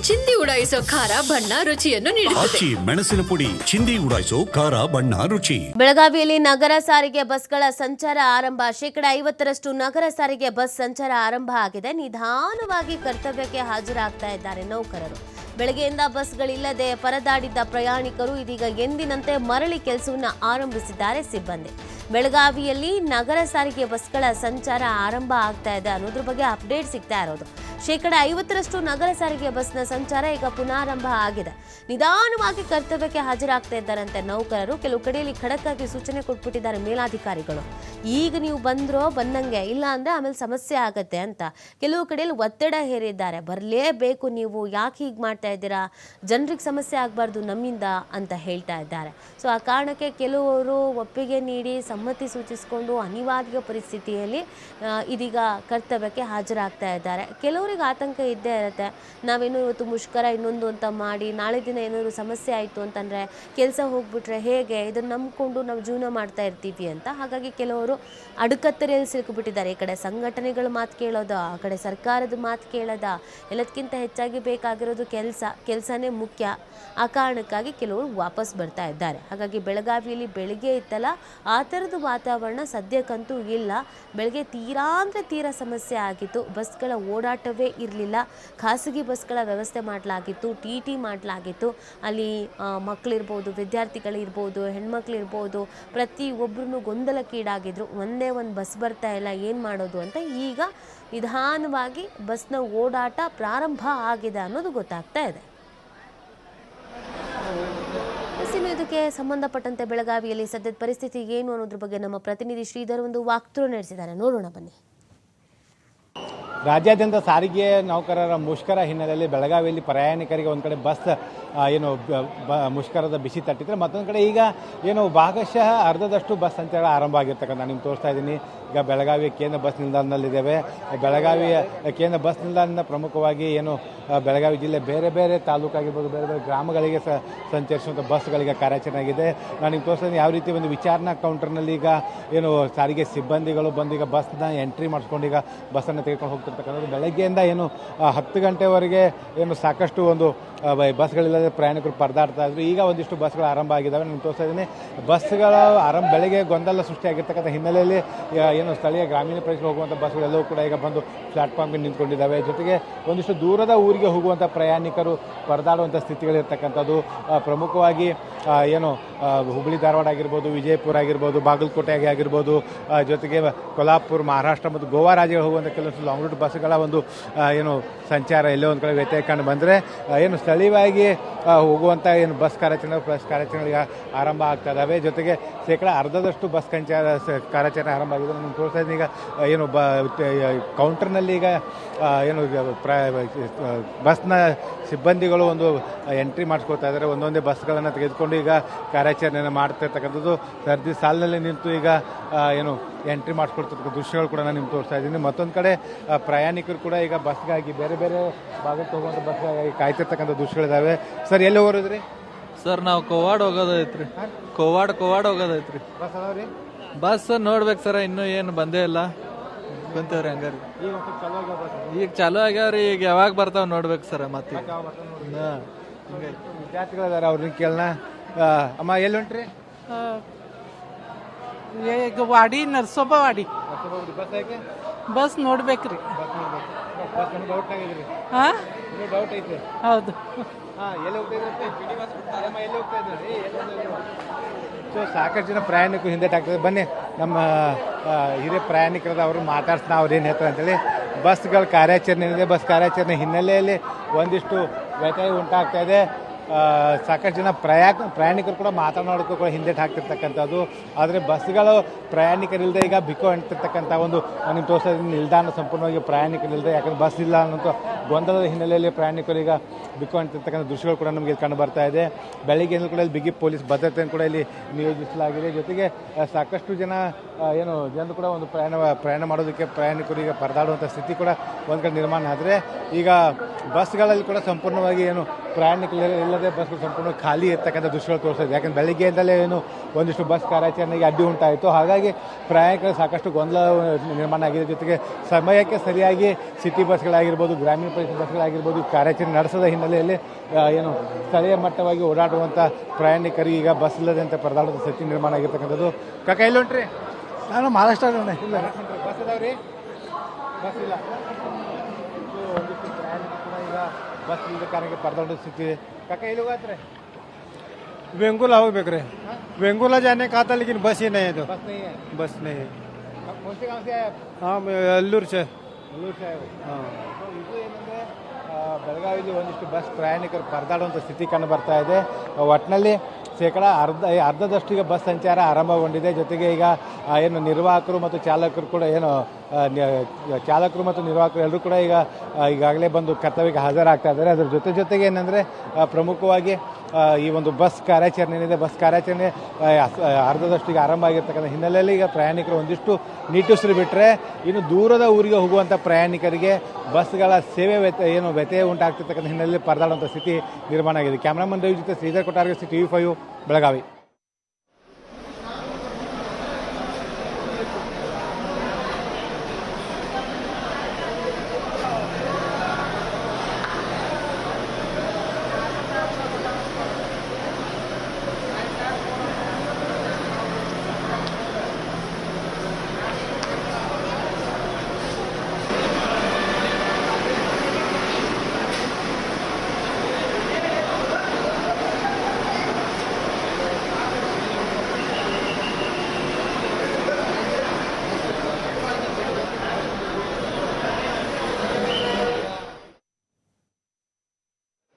ಚಿಂದಿ ಉಡಾಯಿಸೋ ಖಾರ ಬಣ್ಣ ರುಚಿಯನ್ನು ನೀಡುತ್ತದೆ. ಮೆಣಸಿನ ಪುಡಿ ಚಿಂದಿ ಉಡಾಯಿಸೋ ಖಾರ ಬಣ್ಣ ರುಚಿ. ಬೆಳಗಾವಿಯಲ್ಲಿ ನಗರ ಸಾರಿಗೆ ಬಸ್ಗಳ ಸಂಚಾರ ಆರಂಭ. 50% ನಗರ ಸಾರಿಗೆ ಬಸ್ ಸಂಚಾರ ಆರಂಭ ಆಗಿದೆ. ನಿಧಾನವಾಗಿ ಕರ್ತವ್ಯಕ್ಕೆ ಹಾಜರಾಗ್ತಾ ಇದ್ದಾರೆ ನೌಕರರು. ಬೆಳಗ್ಗೆಯಿಂದ ಬಸ್ಗಳಿಲ್ಲದೆ ಪರದಾಡಿದ್ದ ಪ್ರಯಾಣಿಕರು ಇದೀಗ ಎಂದಿನಂತೆ ಮರಳಿ ಕೆಲಸವನ್ನು ಆರಂಭಿಸಿದ್ದಾರೆ ಸಿಬ್ಬಂದಿ. ಬೆಳಗಾವಿಯಲ್ಲಿ ನಗರ ಸಾರಿಗೆ ಬಸ್ಗಳ ಸಂಚಾರ ಆರಂಭ ಆಗ್ತಾ ಇದೆ ಅನ್ನೋದ್ರ ಬಗ್ಗೆ ಅಪ್ಡೇಟ್ ಸಿಗ್ತಾ ಇರೋದು. 50% ನಗರ ಸಾರಿಗೆ ಬಸ್ನ ಸಂಚಾರ ಈಗ ಪುನಾರಂಭ ಆಗಿದೆ. ನಿಧಾನವಾಗಿ ಕರ್ತವ್ಯಕ್ಕೆ ಹಾಜರಾಗ್ತಾ ಇದ್ದಾರಂತೆ ನೌಕರರು. ಕೆಲವು ಕಡೆಯಲ್ಲಿ ಖಡಕ್ ಆಗಿ ಸೂಚನೆ ಕೊಟ್ಬಿಟ್ಟಿದ್ದಾರೆ ಮೇಲಾಧಿಕಾರಿಗಳು. ಈಗ ನೀವು ಬಂದ್ರೋ ಬಂದಂಗೆ, ಇಲ್ಲ ಅಂದ್ರೆ ಆಮೇಲೆ ಸಮಸ್ಯೆ ಆಗತ್ತೆ ಅಂತ. ಕೆಲವು ಕಡೆಯಲ್ಲಿ ಒತ್ತಡ ಹೇರಿದ್ದಾರೆ. ಬರಲೇಬೇಕು ನೀವು, ಯಾಕೆ ಹೀಗೆ ಮಾಡ್ತಾ ಇದ್ದೀರಾ, ಜನರಿಗೆ ಸಮಸ್ಯೆ ಆಗಬಾರ್ದು ನಮ್ಮಿಂದ ಅಂತ ಹೇಳ್ತಾ ಇದ್ದಾರೆ. ಸೊ ಆ ಕಾರಣಕ್ಕೆ ಕೆಲವರು ಒಪ್ಪಿಗೆ ನೀಡಿ ಸಮ್ಮತಿ ಸೂಚಿಸಿಕೊಂಡು ಅನಿವಾರ್ಯ ಪರಿಸ್ಥಿತಿಯಲ್ಲಿ ಇದೀಗ ಕರ್ತವ್ಯಕ್ಕೆ ಹಾಜರಾಗ್ತಾ ಇದ್ದಾರೆ. ಕೆಲವರಿಗೆ ಆತಂಕ ಇದ್ದೇ ಇರುತ್ತೆ. ನಾವೇನು ಇವತ್ತು ಮುಷ್ಕರ ಇನ್ನೊಂದು ಅಂತ ಮಾಡಿ ನಾಳೆ ದಿನ ಏನಾದರೂ ಸಮಸ್ಯೆ ಆಯಿತು ಅಂತಂದರೆ ಕೆಲಸ ಹೋಗ್ಬಿಟ್ರೆ ಹೇಗೆ, ಇದನ್ನು ನಂಬಿಕೊಂಡು ನಾವು ಜೀವನ ಮಾಡ್ತಾ ಇರ್ತೀವಿ ಅಂತ. ಹಾಗಾಗಿ ಕೆಲವರು ಅಡುಕತ್ತರೆಯಲ್ಲಿ ಸಿಲುಕಿಬಿಟ್ಟಿದ್ದಾರೆ. ಈ ಕಡೆ ಸಂಘಟನೆಗಳ ಮಾತು ಕೇಳೋದ, ಆ ಕಡೆ ಸರ್ಕಾರದ ಮಾತು ಕೇಳೋದ, ಎಲ್ಲದಕ್ಕಿಂತ ಹೆಚ್ಚಾಗಿ ಬೇಕಾಗಿರೋದು ಕೆಲಸನೇ ಮುಖ್ಯ. ಆ ಕಾರಣಕ್ಕಾಗಿ ಕೆಲವರು ವಾಪಸ್ ಬರ್ತಾ ಇದ್ದಾರೆ. ಹಾಗಾಗಿ ಬೆಳಗಾವಿಯಲ್ಲಿ ಬೆಳಿಗ್ಗೆ ಇತ್ತಲ್ಲ ಆ ಥರದ ವಾತಾವರಣ ಸದ್ಯಕ್ಕಂತೂ ಇಲ್ಲ. ಬೆಳಗ್ಗೆ ತೀರಾ ಅಂದರೆ ತೀರಾ ಸಮಸ್ಯೆ ಆಗಿತ್ತು. ಬಸ್ಗಳ ಓಡಾಟವೇ ಇರಲಿಲ್ಲ. ಖಾಸಗಿ ಬಸ್ಗಳ ವ್ಯವಸ್ಥೆ ಮಾಡಲಾಗಿತ್ತು, ಟಿ ಮಾಡಲಾಗಿತ್ತು. ಅಲ್ಲಿ ಮಕ್ಕಳಿರ್ಬೋದು, ವಿದ್ಯಾರ್ಥಿಗಳಿರ್ಬೋದು, ಹೆಣ್ಮಕ್ಳಿರ್ಬೋದು, ಪ್ರತಿಯೊಬ್ಬರೂ ಗೊಂದಲಕ್ಕೀಡಾಗಿದ್ರು. ಒಂದೇ ಒಂದು ಬಸ್ ಬರ್ತಾ ಇಲ್ಲ, ಏನು ಮಾಡೋದು ಅಂತ. ಈಗ ನಿಧಾನವಾಗಿ ಬಸ್ನ ಓಡಾಟ ಪ್ರಾರಂಭ ಆಗಿದೆ ಅನ್ನೋದು ಗೊತ್ತಾಗ್ತಾ ಇದೆ. ಇದಕ್ಕೆ ಸಂಬಂಧಪಟ್ಟಂತೆ ಬೆಳಗಾವಿಯಲ್ಲಿ ಸದ್ಯದ ಪರಿಸ್ಥಿತಿ ಏನು ಅನ್ನೋದ್ರ ಬಗ್ಗೆ ನಮ್ಮ ಪ್ರತಿನಿಧಿ ಶ್ರೀಧರ್ ಒಂದು ವಾಕ್ಥ್ರೂ ನಡೆಸಿದ್ದಾರೆ. ನೋಡೋಣ ಬನ್ನಿ. ರಾಜ್ಯಾದ್ಯಂತ ಸಾರಿಗೆ ನೌಕರರ ಮುಷ್ಕರ ಹಿನ್ನೆಲೆಯಲ್ಲಿ ಬೆಳಗಾವಿಯಲ್ಲಿ ಪ್ರಯಾಣಿಕರಿಗೆ ಒಂದು ಕಡೆ ಬಸ್ ಮುಷ್ಕರದ ಬಿಸಿ ತಟ್ಟಿದ್ರೆ, ಮತ್ತೊಂದು ಕಡೆ ಈಗ ಭಾಗಶಃ ಅರ್ಧದಷ್ಟು ಬಸ್ ಸಂಚಾರ ಆರಂಭ ಆಗಿರ್ತಕ್ಕಂಥ ನಿಮ್ಗೆ ತೋರಿಸ್ತಾ ಇದ್ದೀನಿ. ಈಗ ಬೆಳಗಾವಿಯ ಕೇಂದ್ರ ಬಸ್ ನಿಲ್ದಾಣದಲ್ಲಿದ್ದೇವೆ. ಬೆಳಗಾವಿಯ ಕೇಂದ್ರ ಬಸ್ ನಿಲ್ದಾಣದಿಂದ ಪ್ರಮುಖವಾಗಿ ಬೆಳಗಾವಿ ಜಿಲ್ಲೆ ಬೇರೆ ಬೇರೆ ತಾಲೂಕಾಗಿರ್ಬೋದು, ಬೇರೆ ಬೇರೆ ಗ್ರಾಮಗಳಿಗೆ ಸಂಚರಿಸುವಂಥ ಬಸ್ಗಳಿಗೆ ಕಾರ್ಯಾಚರಣೆ ಆಗಿದೆ. ನಾನು ನಿಮ್ಗೆ ತೋರಿಸ್ತಾ ಇದ್ದೀನಿ ಯಾವ ರೀತಿ ಒಂದು ವಿಚಾರಣಾ ಕೌಂಟರ್ನಲ್ಲಿ ಈಗ ಸಾರಿಗೆ ಸಿಬ್ಬಂದಿಗಳು ಬಂದು ಈಗ ಬಸ್ನ ಎಂಟ್ರಿ ಮಾಡಿಸ್ಕೊಂಡು ಈಗ ಬಸ್ಸನ್ನು ತೆಗೆದುಕೊಂಡು ಹೋಗ್ತಿರ್ತಕ್ಕಂಥದ್ದು. ಬೆಳಗ್ಗೆಯಿಂದ 10 ಗಂಟೆವರೆಗೆ ಸಾಕಷ್ಟು ಬಸ್ಗಳಿಲ್ಲದೆ ಪ್ರಯಾಣಿಕರು ಪರದಾಡ್ತಾ ಇದ್ರು. ಈಗ ಒಂದಿಷ್ಟು ಬಸ್ಗಳು ಆರಂಭ ಆಗಿದ್ದಾವೆ. ನಾನು ತೋರಿಸ್ತಾ ಇದ್ದೀನಿ ಬಸ್ಗಳ ಬೆಳಗ್ಗೆ ಗೊಂದಲ ಸೃಷ್ಟಿಯಾಗಿರ್ತಕ್ಕಂಥ ಹಿನ್ನೆಲೆಯಲ್ಲಿ ಸ್ಥಳೀಯ ಗ್ರಾಮೀಣ ಪ್ರದೇಶಕ್ಕೆ ಹೋಗುವಂಥ ಬಸ್ಗಳೆಲ್ಲವೂ ಕೂಡ ಈಗ ಬಂದು ಪ್ಲಾಟ್ಫಾರ್ಮ್ಗೆ ನಿಂತ್ಕೊಂಡಿದ್ದಾವೆ. ಜೊತೆಗೆ ಒಂದಿಷ್ಟು ದೂರದ ಊರಿಗೆ ಹೋಗುವಂಥ ಪ್ರಯಾಣಿಕರು ಪರದಾಡುವಂಥ ಸ್ಥಿತಿಗಳಿರ್ತಕ್ಕಂಥದ್ದು. ಪ್ರಮುಖವಾಗಿ ಹುಬ್ಬಳ್ಳಿ ಧಾರವಾಡ ಆಗಿರ್ಬೋದು, ವಿಜಯಪುರ ಆಗಿರ್ಬೋದು, ಬಾಗಲಕೋಟೆ ಆಗಿರ್ಬೋದು, ಜೊತೆಗೆ ಕೊಲ್ಹಾಪುರ, ಮಹಾರಾಷ್ಟ್ರ ಮತ್ತು ಗೋವಾ ರಾಜ್ಯಗಳಿಗೆ ಹೋಗುವಂಥ ಕೆಲವೊಂದು ಲಾಂಗ್ ರೂಟ್ ಬಸ್ಗಳ ಒಂದು ಸಂಚಾರ ಎಲ್ಲೋ ಒಂದು ಕಡೆ ವ್ಯತ್ಯಯ ಕಂಡು ಬಂದರೆ ಸ್ಥಳೀಯವಾಗಿ ಹೋಗುವಂಥ ಬಸ್ ಕಾರ್ಯಾಚರಣೆಗಳಿಗೆ ಆರಂಭ ಆಗ್ತಾ ಇದ್ದಾವೆ. ಜೊತೆಗೆ 10% ಬಸ್ ಕಾರ್ಯಾಚರಣೆ ಆರಂಭ ಆಗಿದೆ. ನಾನು ತೋರಿಸ್ತಾ ಇದ್ದೀನಿ ಈಗ ಕೌಂಟರ್ನಲ್ಲಿ ಈಗ ಬಸ್ನ ಸಿಬ್ಬಂದಿಗಳು ಒಂದು ಎಂಟ್ರಿ ಮಾಡಿಸ್ಕೊಳ್ತಾ ಇದ್ದಾರೆ. ಒಂದೊಂದೇ ಬಸ್ಗಳನ್ನು ತೆಗೆದುಕೊಂಡು ಈಗ ಕಾರ್ಯಾಚರಣೆಯನ್ನು ಮಾಡ್ತಿರ್ತಕ್ಕಂಥದ್ದು. ಸರದಿ ಸಾಲಿನಲ್ಲಿ ನಿಂತು ಈಗ ಎಂಟ್ರಿ ಮಾಡಿಸ್ಕೊಳ್ತಿರ್ತಕ್ಕಂಥ ದೃಶ್ಯಗಳು ಕೂಡ ನಾನು ನಿಮ್ಗೆ ತೋರಿಸ್ತಾ ಇದ್ದೀನಿ. ಮತ್ತೊಂದು ಕಡೆ ಪ್ರಯಾಣಿಕರು ಕೂಡ ಈಗ ಬಸ್ಗಾಗಿ ಬೇರೆ ಬೇರೆ ಭಾಗಕ್ಕೆ ಹೋಗುವಂಥ ಬಸ್ಗಾಗಿ ಕಾಯ್ತಿರ್ತಕ್ಕಂಥ ದೃಶ್ಯಗಳಿದ್ದಾವೆ. ಸರ್, ಎಲ್ಲಿ ಹೋಗೋದ್ರಿ? ಸರ್, ನಾವು ಕೋವಾಡ್ ಹೋಗೋದೈತ್ರಿ. ಕೋವಾಡ್ ಹೋಗೋದೈತ್ರಿ. ಬಸ್ ಅದಾವ್ರಿ? ಬಸ್ ನೋಡ್ಬೇಕು ಸರ್, ಇನ್ನೂ ಏನು ಬಂದೇ ಇಲ್ಲ. ಬಂತೇವ್ರಿ ಹಂಗಾರಿ. ಈಗ ಚಾಲೂ ಆಗ್ಯಾವ್ರಿ. ಈಗ ಯಾವಾಗ ಬರ್ತಾವ ನೋಡ್ಬೇಕು ಸರ್. ಮತ್ತೆ ವಿದ್ಯಾರ್ಥಿಗಳಿದಾರೆ, ಅವ್ರನ್ನ ಕೇಳೋಣ. ಅಮ್ಮ, ಎಲ್ಲಿ ಹೊಂಟ್ರಿ? ವಾಡಿ, ನರಸೋಬವಾಡಿ. ಬಸ್ ಯಾಕೆ? ಬಸ್ ನೋಡ್ಬೇಕ್ರಿ. ಡೌಟ್ ಐತೆ? ಹೌದು. ಎಲ್ಲಿ ಹೋಗ್ತಾ ಇದ್ರಿ? ಸೊ ಸಾಕಷ್ಟು ಜನ ಪ್ರಯಾಣಿಕರು ಹಿಂದೆಟಾಗ್ತದೆ. ಬನ್ನಿ, ನಮ್ಮ ಹಿರಿಯ ಪ್ರಯಾಣಿಕರದ ಅವರು ಮಾತಾಡ್ಸ್ತಾ ಅವ್ರು ಏನು ಹೇಳ್ತಾರೆ ಅಂತೇಳಿ. ಬಸ್ಗಳ ಕಾರ್ಯಾಚರಣೆ ಏನಿದೆ, ಬಸ್ ಕಾರ್ಯಾಚರಣೆ ಹಿನ್ನೆಲೆಯಲ್ಲಿ ಒಂದಿಷ್ಟು ವ್ಯತ್ಯಯ ಉಂಟಾಗ್ತಾ ಇದೆ. ಸಾಕಷ್ಟು ಜನ ಪ್ರಯಾಣಿಕರು ಕೂಡ ಮಾತನಾಡೋಕ್ಕೂ ಕೂಡ ಹಿಂದೆಟ್ಟು ಹಾಕ್ತಿರ್ತಕ್ಕಂಥದ್ದು. ಆದರೆ ಬಸ್ಗಳು ಪ್ರಯಾಣಿಕರಿಲ್ಲದೆ ಈಗ ಬಿಕೋ ಅಂಟಿರ್ತಕ್ಕಂಥ ಒಂದು ನಿಮ್ಗೆ ತೋರಿಸ್ತಾ ಇದ್ದೀನಿ. ನಿಲ್ದಾಣ ಸಂಪೂರ್ಣವಾಗಿ ಪ್ರಯಾಣಿಕರಿಲ್ಲದೆ, ಯಾಕಂದರೆ ಬಸ್ ಇಲ್ಲ ಅನ್ನೋಂಥ ಗೊಂದಲದ ಹಿನ್ನೆಲೆಯಲ್ಲಿ ಪ್ರಯಾಣಿಕರು ಈಗ ಬಿಕೋ ಅಂಟಿರ್ತಕ್ಕಂಥ ದೃಶ್ಯಗಳು ಕೂಡ ನಮಗೆ ಕಂಡು ಬರ್ತಾ ಇದೆ. ಬೆಳಗ್ಗೆಯಿಂದ ಕೂಡ ಇಲ್ಲಿ ಬಿಗಿ ಪೊಲೀಸ್ ಭದ್ರತೆಯನ್ನು ಕೂಡ ಇಲ್ಲಿ ನಿಯೋಜಿಸಲಾಗಿದೆ. ಜೊತೆಗೆ ಸಾಕಷ್ಟು ಜನರು ಕೂಡ ಒಂದು ಪ್ರಯಾಣ ಮಾಡೋದಕ್ಕೆ ಪ್ರಯಾಣಿಕರು ಈಗ ಪರದಾಡುವಂಥ ಸ್ಥಿತಿ ಕೂಡ ಒಂದು ಕಡೆ ನಿರ್ಮಾಣ ಆದರೆ, ಈಗ ಬಸ್ಗಳಲ್ಲಿ ಕೂಡ ಸಂಪೂರ್ಣವಾಗಿ ಪ್ರಯಾಣಿಕರಿಲ್ಲ ಅಲ್ಲದೆ ಬಸ್ಗಳು ಸಂಪೂರ್ಣ ಖಾಲಿ ಇರ್ತಕ್ಕಂಥ ದೃಶ್ಯಗಳು ತೋರಿಸ್ತಾ ಇದೆ. ಯಾಕಂದ್ರೆ ಬೆಳಗ್ಗೆಯಿಂದಲೇ ಏನು ಒಂದಿಷ್ಟು ಬಸ್ ಕಾರ್ಯಾಚರಣೆಗೆ ಅಡ್ಡಿ ಉಂಟಾಯಿತು. ಹಾಗಾಗಿ ಪ್ರಯಾಣಿಕರು ಸಾಕಷ್ಟು ಗೊಂದಲ ನಿರ್ಮಾಣ ಆಗಿದೆ. ಜೊತೆಗೆ ಸಮಯಕ್ಕೆ ಸರಿಯಾಗಿ ಸಿಟಿ ಬಸ್ಗಳಾಗಿರ್ಬೋದು, ಗ್ರಾಮೀಣ ಪ್ರದೇಶ ಬಸ್ಗಳಾಗಿರ್ಬೋದು ಕಾರ್ಯಾಚರಣೆ ನಡೆಸದ ಹಿನ್ನೆಲೆಯಲ್ಲಿ ಏನು ಸ್ಥಳೀಯ ಮಟ್ಟವಾಗಿ ಓಡಾಡುವಂಥ ಪ್ರಯಾಣಿಕರಿಗೆ ಈಗ ಬಸ್ ಇಲ್ಲದಂತೆ ಪರದಾಡುವಂಥ ಸ್ಥಿತಿ ನಿರ್ಮಾಣ ಆಗಿರ್ತಕ್ಕಂಥದ್ದು. ಕಾಕ ಎಲ್ಲಿ ಹೊಂಟ್ರಿ? ನಾನು ಮಹಾರಾಷ್ಟ್ರ ಇಲ್ಲ ಬಸ್ ಅದಾವ್ರಿ? ಬಸ್ ಇಲ್ಲ. ಒಂದಿಷ್ಟು ಪ್ರಯಾಣಿಕರು ಕೂಡ ಈಗ ಬಸ್ ಇಲ್ಲದ ಕಾರಣಕ್ಕೆ ಪರದಾಡೋ ಸ್ಥಿತಿ ಇದೆ. ಕಾಕ ಎಲ್ಲಿ ಹೋಗತ್ರಿ? वेंगुला होगಬೇಕ್ರಿ. वेंगुला जाने का था लेकिन बस ही नहीं है, तो बस नहीं है. बस नहीं है. मोस्टली कहाँ से आए आप? हाँ मैं अल्लूर से. ಅಲ್ಲೂರು से आए हो? हाँ ಸೊ ಇದು ಏನಂದರೆ ಬೆಳಗಾವಿಯಲ್ಲಿ ಒಂದಿಷ್ಟು ಬಸ್ ಪ್ರಯಾಣಿಕರು ಪರದಾಡುವಂಥ ಸ್ಥಿತಿ ಕಂಡು ಬರ್ತಾ ಇದೆ. ಒಟ್ಟಿನಲ್ಲಿ ಅರ್ಧದಷ್ಟು ಈಗ ಬಸ್ ಸಂಚಾರ ಆರಂಭಗೊಂಡಿದೆ. ಜೊತೆಗೆ ಈಗ ಏನು ನಿರ್ವಾಹಕರು ಮತ್ತು ಚಾಲಕರು ಕೂಡ ಏನು ಚಾಲಕರು ಮತ್ತು ನಿರ್ವಾಹಕರು ಎಲ್ಲರೂ ಕೂಡ ಈಗಾಗಲೇ ಬಂದು ಕರ್ತವ್ಯಕ್ಕೆ ಹಾಜರಾಗ್ತಾ ಇದ್ದಾರೆ. ಅದರ ಜೊತೆಗೆ ಏನಂದರೆ ಪ್ರಮುಖವಾಗಿ ಈ ಒಂದು ಬಸ್ ಕಾರ್ಯಾಚರಣೆ ಏನಿದೆ, ಬಸ್ ಕಾರ್ಯಾಚರಣೆ ಅರ್ಧದಷ್ಟು ಈಗ ಆರಂಭ ಆಗಿರ್ತಕ್ಕಂಥ ಹಿನ್ನೆಲೆಯಲ್ಲಿ ಈಗ ಪ್ರಯಾಣಿಕರು ಒಂದಿಷ್ಟು ನಿಟ್ಟುಸಿರು ಬಿಟ್ಟರೆ ಇನ್ನು ದೂರದ ಊರಿಗೆ ಹೋಗುವಂಥ ಪ್ರಯಾಣಿಕರಿಗೆ ಬಸ್ಗಳ ಸೇವೆ ವ್ಯತ್ಯಯ ಉಂಟಾಗ್ತಿರ್ತಕ್ಕಂಥ ಹಿನ್ನೆಲೆಯಲ್ಲಿ ಪರದಾಡುವಂಥ ಸ್ಥಿತಿ ನಿರ್ಮಾಣ ಆಗಿದೆ. ಕ್ಯಾಮ್ರಾಮನ್ ರವಿ ಜೊತೆ ಶ್ರೀಧರ್ ಕೊಟ್ಟಾರ್ಗೆ, TV5 ಬೆಳಗಾವಿ.